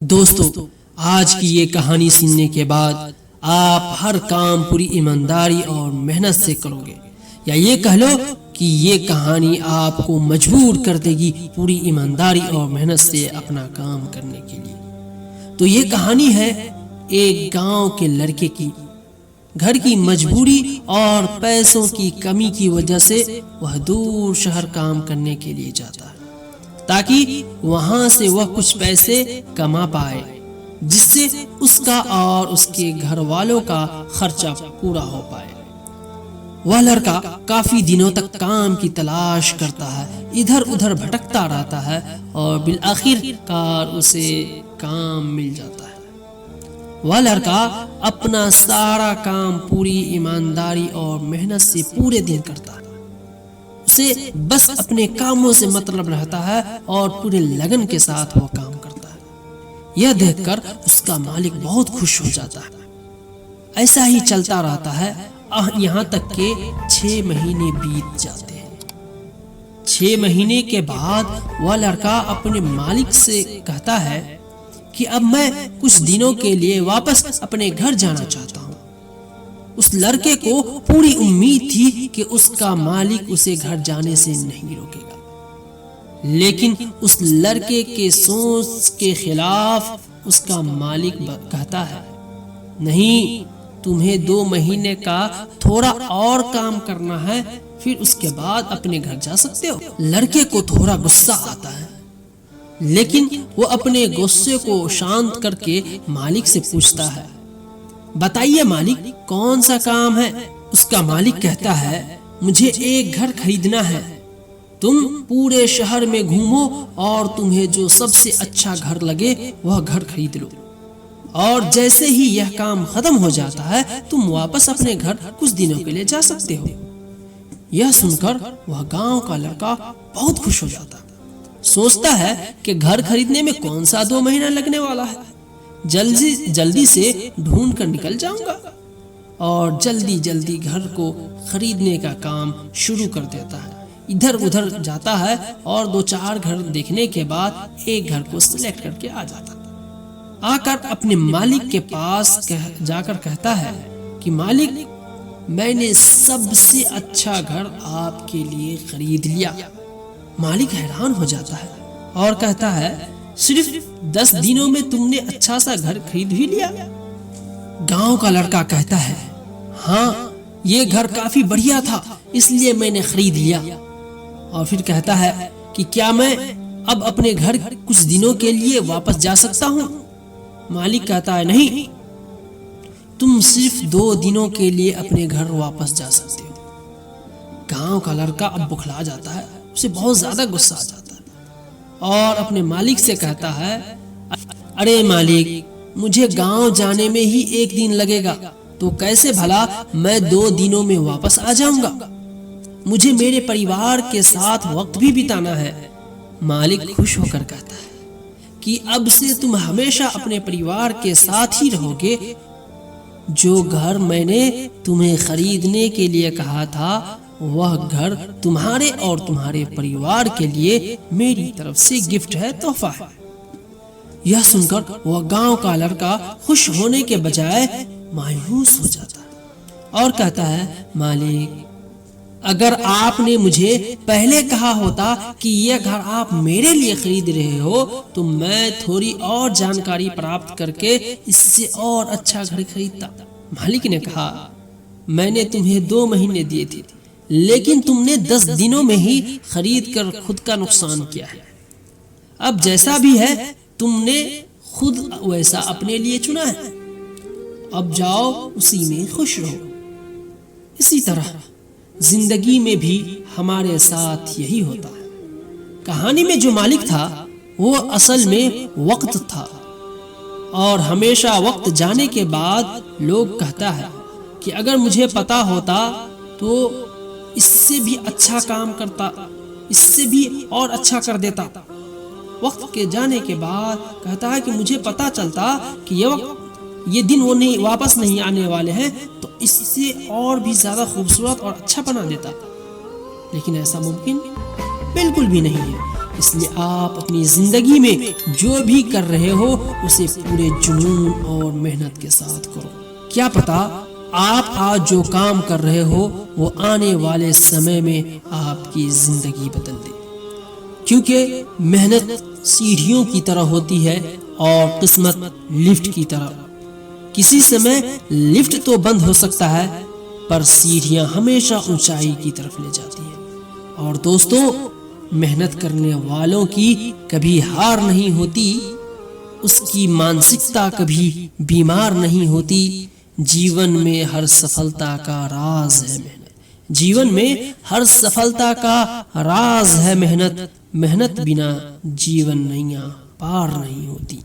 दोस्तों, आज की ये कहानी सुनने के बाद आप हर काम पूरी ईमानदारी और मेहनत से करोगे, या ये कह लो कि ये कहानी आपको मजबूर कर देगी पूरी ईमानदारी और मेहनत से अपना काम करने के लिए। तो ये कहानी है एक गांव के लड़के की। घर की मजबूरी और पैसों की कमी की वजह से वह दूर शहर काम करने के लिए जाता है, ताकि वहां से वह कुछ पैसे कमा पाए, जिससे उसका और उसके घर वालों का खर्चा पूरा हो पाए। वह लड़का काफी दिनों तक काम की तलाश करता है, इधर उधर भटकता रहता है और बिलाखिरकार उसे काम मिल जाता है। वह लड़का अपना सारा काम पूरी ईमानदारी और मेहनत से पूरे दिन करता है। उसे बस अपने कामों से मतलब रहता है और पूरे लगन के साथ वो काम करता है। यह देखकर उसका मालिक बहुत खुश हो जाता है। ऐसा ही चलता रहता है, यहाँ तक के 6 महीने बीत जाते हैं। 6 महीने के बाद वह लड़का अपने मालिक से कहता है कि अब मैं कुछ दिनों के लिए वापस अपने घर जाना चाहता हूँ। उस लड़के को पूरी उम्मीद थी कि उसका मालिक उसे घर जाने से नहीं रोकेगा, लेकिन उस लड़के के सोच के खिलाफ उसका मालिक कहता है, नहीं, तुम्हें 2 महीने का थोड़ा और काम करना है, फिर उसके बाद अपने घर जा सकते हो। लड़के को थोड़ा गुस्सा आता है, लेकिन वो अपने गुस्से को शांत करके मालिक से पूछता है, बताइए मालिक, कौन सा काम है? उसका मालिक कहता है, मुझे एक घर खरीदना है। तुम पूरे शहर में घूमो और तुम्हें जो सबसे अच्छा घर लगे वह घर खरीद लो, और जैसे ही यह काम खत्म हो जाता है तुम वापस अपने घर कुछ दिनों के लिए जा सकते हो। यह सुनकर वह गांव का लड़का बहुत खुश हो जाता है। सोचता है कि घर खरीदने में कौन सा 2 महीना लगने वाला है, जल्दी से ढूंढ कर निकल जाऊंगा, और जल्दी घर को खरीदने का काम शुरू कर देता है। इधर उधर जाता है और 2-4 घर देखने के बाद एक घर को सिलेक्ट करके आ जाता है। आकर अपने मालिक के पास जाकर कहता है कि मालिक, मैंने सबसे अच्छा घर आपके लिए खरीद लिया। मालिक हैरान हो जाता है और कहता है, सिर्फ 10 दिनों में तुमने अच्छा सा घर खरीद भी लिया? गांव का लड़का कहता है, हाँ, ये घर काफी बढ़िया था, इसलिए मैंने खरीद लिया। और फिर कहता है कि क्या मैं अब अपने घर कुछ दिनों के लिए वापस जा सकता हूँ? मालिक कहता है, नहीं, तुम सिर्फ 2 दिनों के लिए अपने घर वापस जा सकते हो। गांव का लड़का अब बुखला जाता है, उसे बहुत ज्यादा गुस्सा आ जाता है और अपने मालिक से कहता है, अरे मालिक, मुझे गांव जाने में ही 1 दिन लगेगा, तो कैसे भला मैं 2 दिनों में वापस आ जाऊंगा? मुझे मेरे परिवार के साथ वक्त भी बिताना है। मालिक खुश होकर कहता है कि अब से तुम हमेशा अपने परिवार के साथ ही रहोगे। जो घर मैंने तुम्हें खरीदने के लिए कहा था, वह घर तुम्हारे और तुम्हारे परिवार के लिए मेरी तरफ से गिफ्ट है, तोहफा है। यह सुनकर वह गांव का लड़का खुश होने के बजाय मायूस हो जाता है और कहता है, मालिक, अगर आपने मुझे पहले कहा होता कि यह घर आप मेरे लिए खरीद रहे हो, तो मैं थोड़ी और जानकारी प्राप्त करके इससे और अच्छा घर खरीदता। मालिक ने कहा, मैंने तुम्हें 2 महीने दिए थे, लेकिन तुमने 10 दिनों में ही खरीद कर खुद का नुकसान किया है। अब जैसा भी है, तुमने खुद वैसा अपने लिए चुना है। अब जाओ, उसी में खुश रहो। इसी तरह जिंदगी में भी हमारे साथ यही होता है। कहानी में जो मालिक था, वो असल में वक्त था, और हमेशा वक्त जाने के बाद लोग कहता है कि अगर मुझे पता होता तो इससे भी अच्छा काम करता, इससे भी और अच्छा कर देता। वक्त के जाने के बाद कहता है कि मुझे पता चलता कि ये दिन वो नहीं वापस नहीं आने वाले हैं, तो इससे और भी ज्यादा खूबसूरत और अच्छा बना देता। लेकिन ऐसा मुमकिन बिल्कुल भी नहीं है। इसलिए आप अपनी जिंदगी में जो भी कर रहे हो उसे पूरे जुनून और मेहनत के साथ करो। क्या पता आप आज जो काम कर रहे हो वो आने वाले समय में आपकी जिंदगी बदल दे, क्योंकि मेहनत सीढ़ियों की तरह होती है और किस्मत लिफ्ट की तरह। किसी समय लिफ्ट तो बंद हो सकता है, पर सीढ़ियां हमेशा ऊंचाई की तरफ ले जाती है। और दोस्तों, मेहनत करने वालों की कभी हार नहीं होती, उसकी मानसिकता कभी बीमार नहीं होती। जीवन में हर सफलता का राज है मेहनत। जीवन में हर सफलता का राज है मेहनत। मेहनत बिना जीवन नैया पार नहीं होती।